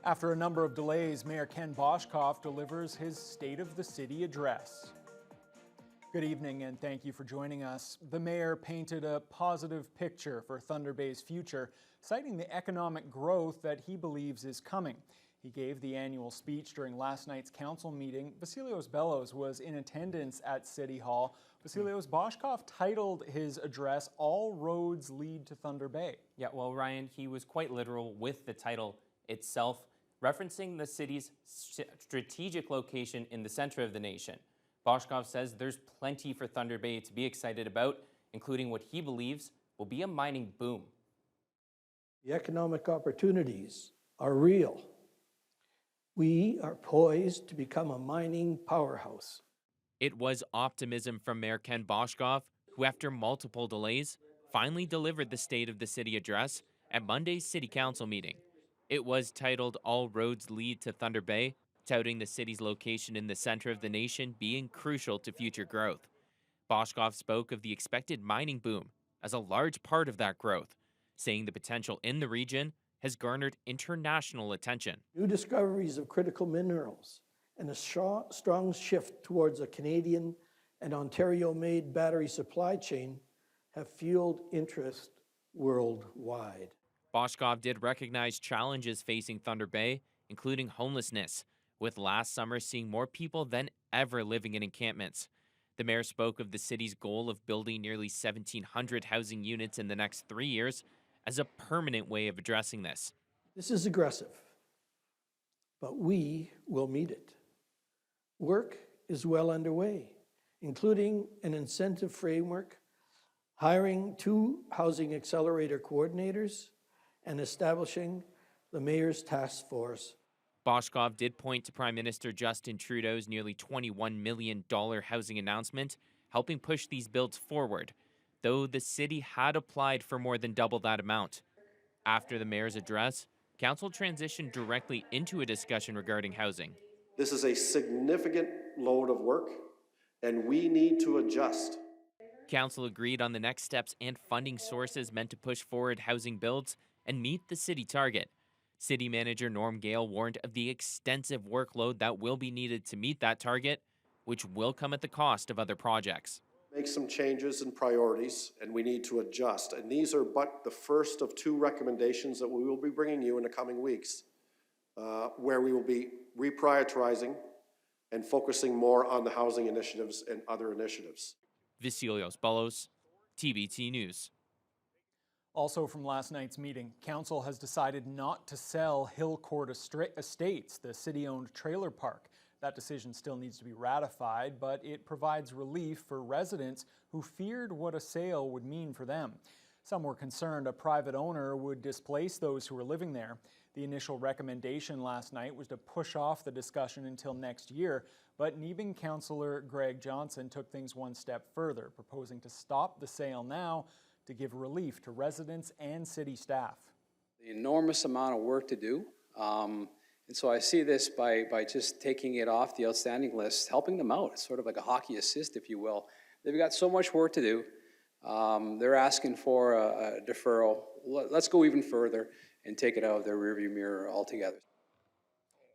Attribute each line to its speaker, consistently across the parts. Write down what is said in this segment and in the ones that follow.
Speaker 1: After a number of delays, Mayor Ken Boshkoff delivers his State of the City address. Good evening and thank you for joining us. The mayor painted a positive picture for Thunder Bay's future, citing the economic growth that he believes is coming. He gave the annual speech during last night's council meeting. Vasilios Bellos was in attendance at City Hall. Vasilios, Boshkoff titled his address, "All Roads Lead to Thunder Bay."
Speaker 2: Yeah, well, Ryan, he was quite literal with the title itself, referencing the city's strategic location in the center of the nation. Boshkoff says there's plenty for Thunder Bay to be excited about, including what he believes will be a mining boom.
Speaker 3: The economic opportunities are real. We are poised to become a mining powerhouse.
Speaker 2: It was optimism from Mayor Ken Boshkoff, who after multiple delays, finally delivered the State of the City address at Monday's City Council meeting. It was titled "All Roads Lead to Thunder Bay," touting the city's location in the center of the nation being crucial to future growth. Boshkoff spoke of the expected mining boom as a large part of that growth, saying the potential in the region has garnered international attention.
Speaker 3: New discoveries of critical minerals and a strong shift towards a Canadian and Ontario-made battery supply chain have fueled interest worldwide.
Speaker 2: Boshkoff did recognize challenges facing Thunder Bay, including homelessness, with last summer seeing more people than ever living in encampments. The mayor spoke of the city's goal of building nearly 1,700 housing units in the next 3 years as a permanent way of addressing this.
Speaker 3: This is aggressive, but we will meet it. Work is well underway, including an incentive framework, hiring 2 housing accelerator coordinators, and establishing the mayor's task force.
Speaker 2: Boshkoff did point to Prime Minister Justin Trudeau's nearly $21 million housing announcement, helping push these builds forward, though the city had applied for more than double that amount. After the mayor's address, council transitioned directly into a discussion regarding housing.
Speaker 4: This is a significant load of work, and we need to adjust.
Speaker 2: Council agreed on the next steps and funding sources meant to push forward housing builds and meet the city target. City Manager Norm Gale warned of the extensive workload that will be needed to meet that target, which will come at the cost of other projects.
Speaker 4: Make some changes and priorities, and we need to adjust. And these are but the first of 2 recommendations that we will be bringing you in the coming weeks, where we will be reprioritizing and focusing more on the housing initiatives and other initiatives.
Speaker 2: Vasilios Bellos, TBT News.
Speaker 1: Also from last night's meeting, Council has decided not to sell Hillcourt Estates, the city-owned trailer park. That decision still needs to be ratified, but it provides relief for residents who feared what a sale would mean for them. Some were concerned a private owner would displace those who were living there. The initial recommendation last night was to push off the discussion until next year, but Niebing Councillor Greg Johnson took things one step further, proposing to stop the sale now to give relief to residents and city staff.
Speaker 5: The enormous amount of work to do. And so I see this by just taking it off the outstanding list, helping them out. It's sort of like a hockey assist, if you will. They've got so much work to do. They're asking for a deferral. Let's go even further and take it out of their rearview mirror altogether.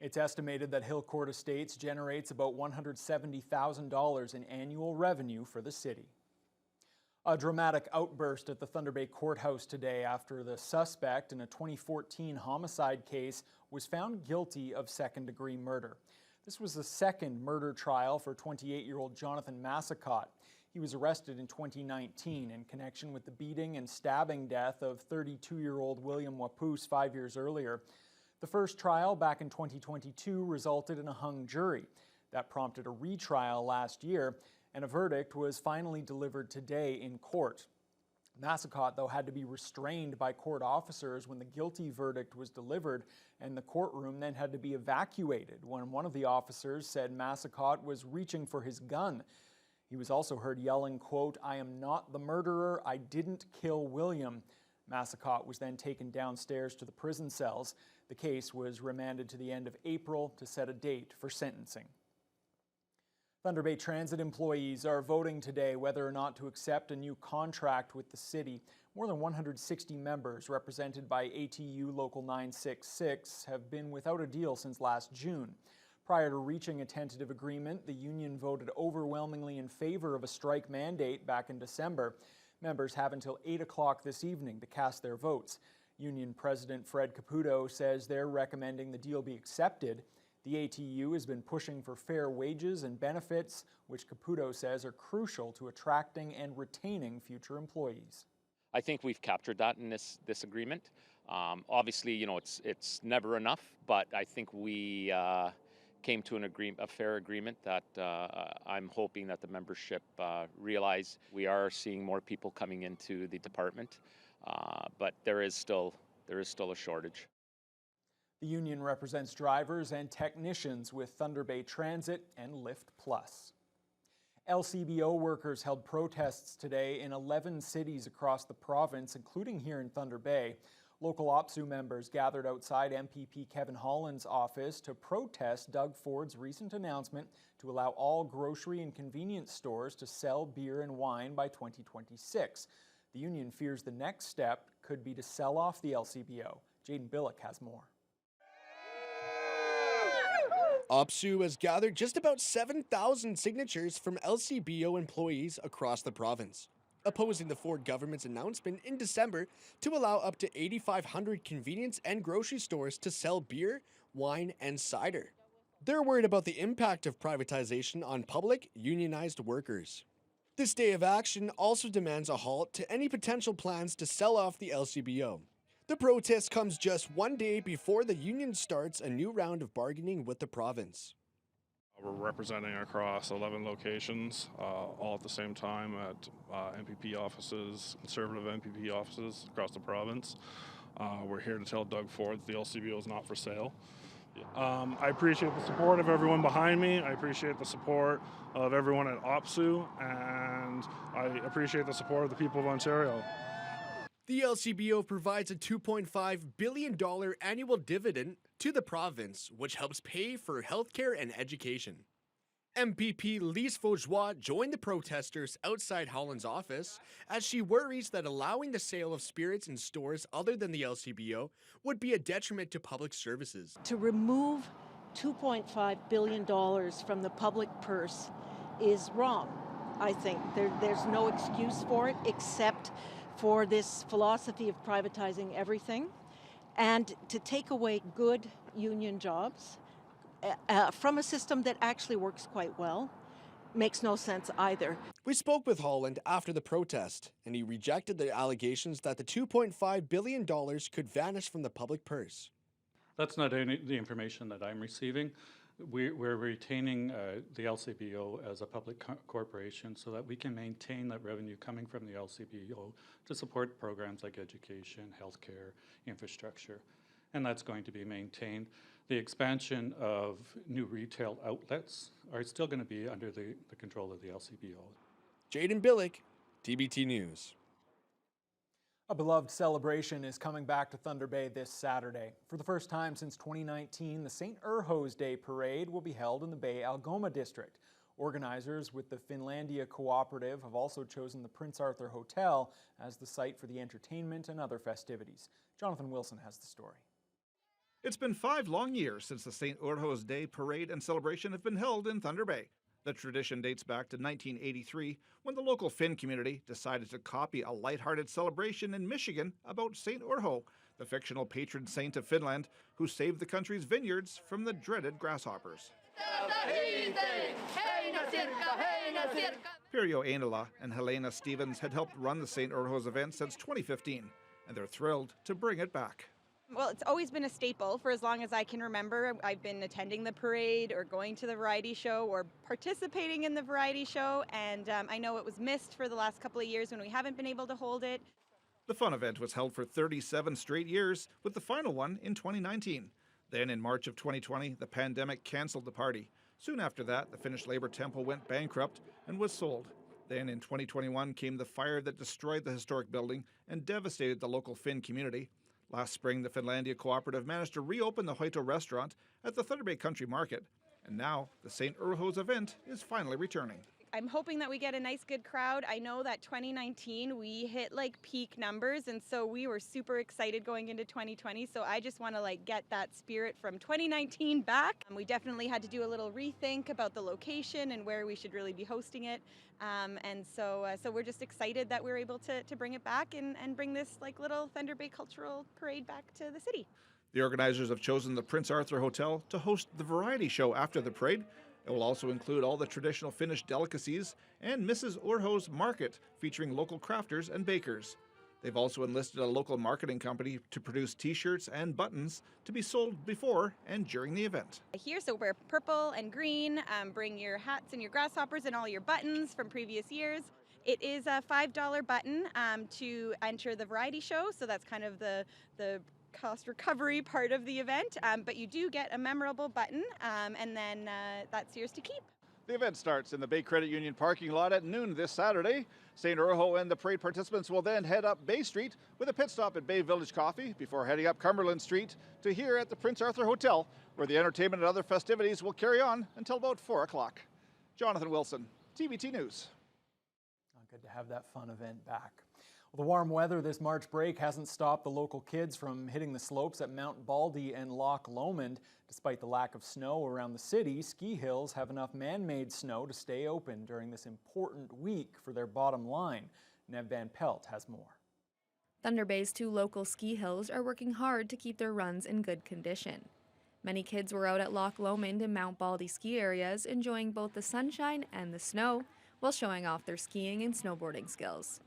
Speaker 1: It's estimated that Hillcourt Estates generates about $170,000 in annual revenue for the city. A dramatic outburst at the Thunder Bay Courthouse today after the suspect in a 2014 homicide case was found guilty of second-degree murder. This was the second murder trial for 28-year-old Jonathan Massicott. He was arrested in 2019 in connection with the beating and stabbing death of 32-year-old William Wapoose 5 years earlier. The first trial back in 2022 resulted in a hung jury. That prompted a retrial last year, and a verdict was finally delivered today in court. Massicott, though, had to be restrained by court officers when the guilty verdict was delivered, and the courtroom then had to be evacuated when one of the officers said Massicott was reaching for his gun. He was also heard yelling, quote, "I am not the murderer, I didn't kill William." Massicott was then taken downstairs to the prison cells. The case was remanded to the end of April to set a date for sentencing. Thunder Bay Transit employees are voting today whether or not to accept a new contract with the city. More than 160 members, represented by ATU Local 966, have been without a deal since last June. Prior to reaching a tentative agreement, the union voted overwhelmingly in favor of a strike mandate back in December. Members have until 8 o'clock this evening to cast their votes. Union President Fred Caputo says they're recommending the deal be accepted. The ATU has been pushing for fair wages and benefits, which Caputo says are crucial to attracting and retaining future employees.
Speaker 6: I think we've captured that in this agreement. Obviously, you know, it's never enough, but I think we came to a fair agreement that I'm hoping that the membership realize. We are seeing more people coming into the department, but there is still a shortage.
Speaker 1: The union represents drivers and technicians with Thunder Bay Transit and Lyft Plus. LCBO workers held protests today in 11 cities across the province, including here in Thunder Bay. Local OPSU members gathered outside MPP Kevin Holland's office to protest Doug Ford's recent announcement to allow all grocery and convenience stores to sell beer and wine by 2026. The union fears the next step could be to sell off the LCBO. Jaden Billick has more.
Speaker 7: OPSU has gathered just about 7,000 signatures from LCBO employees across the province, opposing the Ford government's announcement in December to allow up to 8,500 convenience and grocery stores to sell beer, wine, and cider. They're worried about the impact of privatization on public, unionized workers. This day of action also demands a halt to any potential plans to sell off the LCBO. The protest comes just one day before the union starts a new round of bargaining with the province.
Speaker 8: We're representing across 11 locations, all at the same time at MPP offices, conservative MPP offices across the province. We're here to tell Doug Ford that the LCBO is not for sale. I appreciate the support of everyone behind me. I appreciate the support of everyone at OPSU, and I appreciate the support of the people of Ontario.
Speaker 7: The LCBO provides a $2.5 billion annual dividend to the province, which helps pay for healthcare and education. MPP Lise Faujois joined the protesters outside Holland's office as she worries that allowing the sale of spirits in stores other than the LCBO would be a detriment to public services.
Speaker 9: To remove $2.5 billion from the public purse is wrong, I think. There's no excuse for it except for this philosophy of privatizing everything, and to take away good union jobs from a system that actually works quite well makes no sense either.
Speaker 7: We spoke with Holland after the protest, and he rejected the allegations that the $2.5 billion could vanish from the public purse.
Speaker 10: That's not the information that I'm receiving. We're retaining the LCBO as a public corporation so that we can maintain that revenue coming from the LCBO to support programs like education, healthcare, infrastructure, and that's going to be maintained. The expansion of new retail outlets are still going to be under the control of the LCBO.
Speaker 7: Jaden Billick, TBT News.
Speaker 1: A beloved celebration is coming back to Thunder Bay this Saturday. For the first time since 2019, the St. Urho's Day Parade will be held in the Bay-Algoma district. Organizers with the Finlandia Cooperative have also chosen the Prince Arthur Hotel as the site for the entertainment and other festivities. Jonathan Wilson has the story.
Speaker 11: It's been 5 long years since the St. Urho's Day Parade and celebration have been held in Thunder Bay. The tradition dates back to 1983, when the local Finn community decided to copy a lighthearted celebration in Michigan about St. Urho, the fictional patron saint of Finland, who saved the country's vineyards from the dreaded grasshoppers. Pirjo Einala and Helena Stevens had helped run the St. Urho's event since 2015, and they're thrilled to bring it back.
Speaker 12: Well, it's always been a staple for as long as I can remember. I've been attending the parade or going to the variety show or participating in the variety show, and I know it was missed for the last couple of years when we haven't been able to hold it.
Speaker 11: The fun event was held for 37 straight years, with the final one in 2019. Then in March of 2020, the pandemic canceled the party. Soon after that, the Finnish Labour Temple went bankrupt and was sold. Then in 2021 came the fire that destroyed the historic building and devastated the local Finn community. Last spring, the Finlandia Cooperative managed to reopen the Hoito restaurant at the Thunder Bay Country Market. And now the St. Urho's event is finally returning.
Speaker 12: I'm hoping that we get a nice good crowd. I know that 2019 we hit like peak numbers, and so we were super excited going into 2020. So I just want to like get that spirit from 2019 back. We definitely had to do a little rethink about the location and where we should really be hosting it. So we're just excited that we're able to bring it back and bring this like little Thunder Bay cultural parade back to the city.
Speaker 11: The organizers have chosen the Prince Arthur Hotel to host the variety show after the parade. It will also include all the traditional Finnish delicacies and Mrs. Urho's Market, featuring local crafters and bakers. They've also enlisted a local marketing company to produce t-shirts and buttons to be sold before and during the event.
Speaker 12: Here, so we're purple and green. Bring your hats and your grasshoppers and all your buttons from previous years. It is a $5 button to enter the variety show, so that's kind of the cost recovery part of the event, but you do get a memorable button, and then that's yours to keep.
Speaker 11: The event starts in the Bay Credit Union parking lot at noon this Saturday. St. Urho and the parade participants will then head up Bay Street with a pit stop at Bay Village Coffee before heading up Cumberland Street to here at the Prince Arthur Hotel, where the entertainment and other festivities will carry on until about 4 o'clock. Jonathan Wilson, TBT News.
Speaker 1: Good to have that fun event back. Well, the warm weather this March break hasn't stopped the local kids from hitting the slopes at Mount Baldy and Loch Lomond. Despite the lack of snow around the city, ski hills have enough man-made snow to stay open during this important week for their bottom line. Nev Van Pelt has more.
Speaker 13: Thunder Bay's 2 local ski hills are working hard to keep their runs in good condition. Many kids were out at Loch Lomond and Mount Baldy ski areas enjoying both the sunshine and the snow while showing off their skiing and snowboarding skills.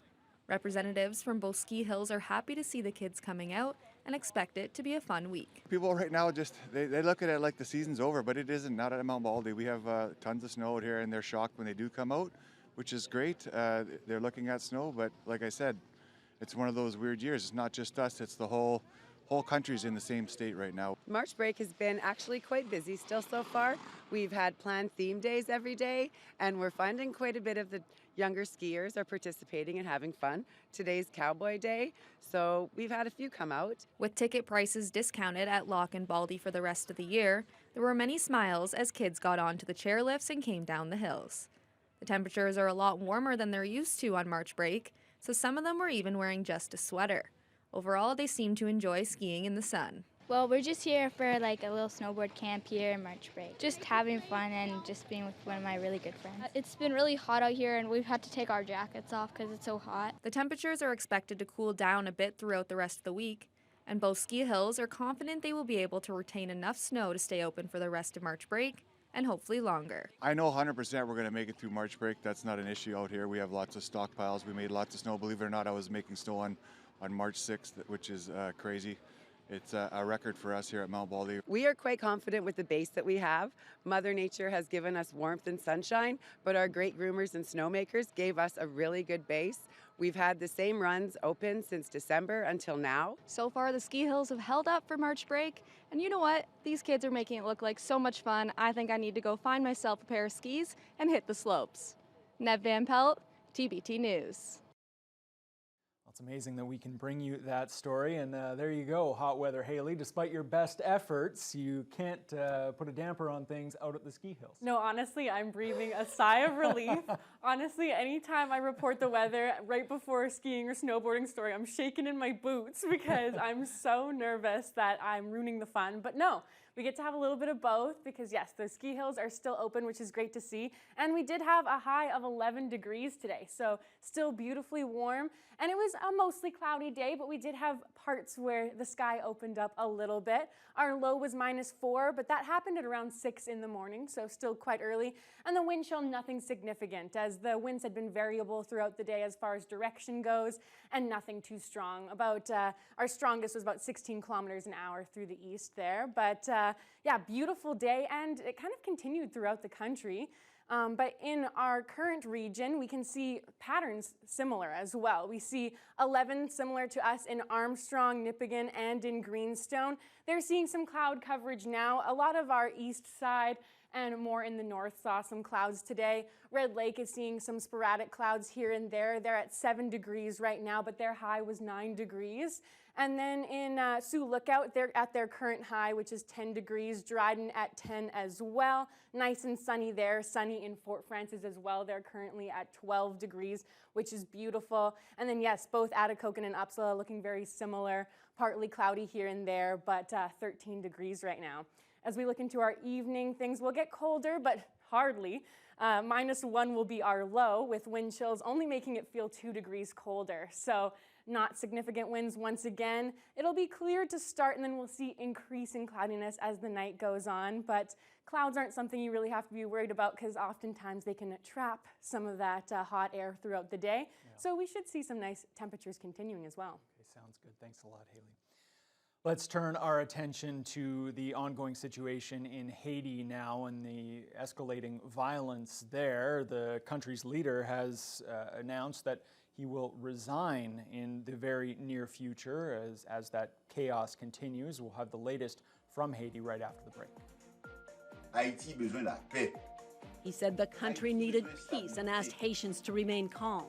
Speaker 13: Representatives from both ski hills are happy to see the kids coming out and expect it to be a fun week.
Speaker 14: People right now just, they look at it like the season's over, but it isn't, not at Mount Baldy. We have tons of snow out here and they're shocked when they do come out, which is great. They're looking at snow, but like I said, it's one of those weird years. It's not just us, it's the whole country's in the same state right now.
Speaker 15: March break has been actually quite busy still so far. We've had planned theme days every day, and we're finding quite a bit of the younger skiers are participating and having fun. Today's Cowboy Day, so we've had a few come out.
Speaker 13: With ticket prices discounted at Loch and Baldy for the rest of the year, there were many smiles as kids got onto the chairlifts and came down the hills. The temperatures are a lot warmer than they're used to on March break, so some of them were even wearing just a sweater. Overall, they seem to enjoy skiing in the sun.
Speaker 16: Well, we're just here for like a little snowboard camp here in March break. Just having fun and just being with one of my really good friends. It's been really hot out here and we've had to take our jackets off because it's so hot.
Speaker 13: The temperatures are expected to cool down a bit throughout the rest of the week, and both ski hills are confident they will be able to retain enough snow to stay open for the rest of March break and hopefully longer.
Speaker 14: I know 100% we're going to make it through March break. That's not an issue out here. We have lots of stockpiles. We made lots of snow. Believe it or not, I was making snow on March 6th, which is crazy. It's a record for us here at Mount Baldy.
Speaker 15: We are quite confident with the base that we have. Mother Nature has given us warmth and sunshine, but our great groomers and snowmakers gave us a really good base. We've had the same runs open since December until now.
Speaker 17: So far, the ski hills have held up for March break, and you know what? These kids are making it look like so much fun. I think I need to go find myself a pair of skis and hit the slopes. Nev Van Pelt, TBT News.
Speaker 1: It's amazing that we can bring you that story, and there you go, hot weather Haley. Despite your best efforts, you can't put a damper on things out at the ski hills.
Speaker 18: No, honestly, I'm breathing a sigh of relief. Honestly, anytime I report the weather right before a skiing or snowboarding story, I'm shaking in my boots because I'm so nervous that I'm ruining the fun. But no, we get to have a little bit of both because yes, the ski hills are still open, which is great to see. And we did have a high of 11 degrees today, so still beautifully warm. And it was a mostly cloudy day, but we did have parts where the sky opened up a little bit. Our low was -4, but that happened at around 6 in the morning, so still quite early. And the wind chill, nothing significant, as the winds had been variable throughout the day as far as direction goes, and nothing too strong. Our strongest was about 16 kilometers an hour through the east there. But yeah, beautiful day, and it kind of continued throughout the country. But in our current region, we can see patterns similar as well. We see 11 similar to us in Armstrong, Nipigon, and in Greenstone. They're seeing some cloud coverage now. A lot of our east side and more in the north saw some clouds today. Red Lake is seeing some sporadic clouds here and there. They're at 7 degrees right now, but their high was 9 degrees. And then in Sioux Lookout, they're at their current high, which is 10 degrees. Dryden at 10 as well. Nice and sunny there. Sunny in Fort Frances as well. They're currently at 12 degrees, which is beautiful. And then yes, both Atikokan and Upsala looking very similar. Partly cloudy here and there, but 13 degrees right now. As we look into our evening, things will get colder, but hardly. -1 will be our low, with wind chills only making it feel 2 degrees colder. So not significant winds once again. It'll be clear to start, and then we'll see increasing cloudiness as the night goes on. But clouds aren't something you really have to be worried about, because oftentimes they can trap some of that hot air throughout the day.
Speaker 1: Yeah.
Speaker 18: So we should see some nice temperatures continuing as well.
Speaker 1: Okay, sounds good. Thanks a lot, Haley. Let's turn our attention to the ongoing situation in Haiti now and the escalating violence there. The country's leader has announced that he will resign in the very near future as that chaos continues. We'll have the latest from Haiti right after the break.
Speaker 19: Haiti besoin de la paix.
Speaker 20: He said the country needed peace and asked Haitians to remain calm.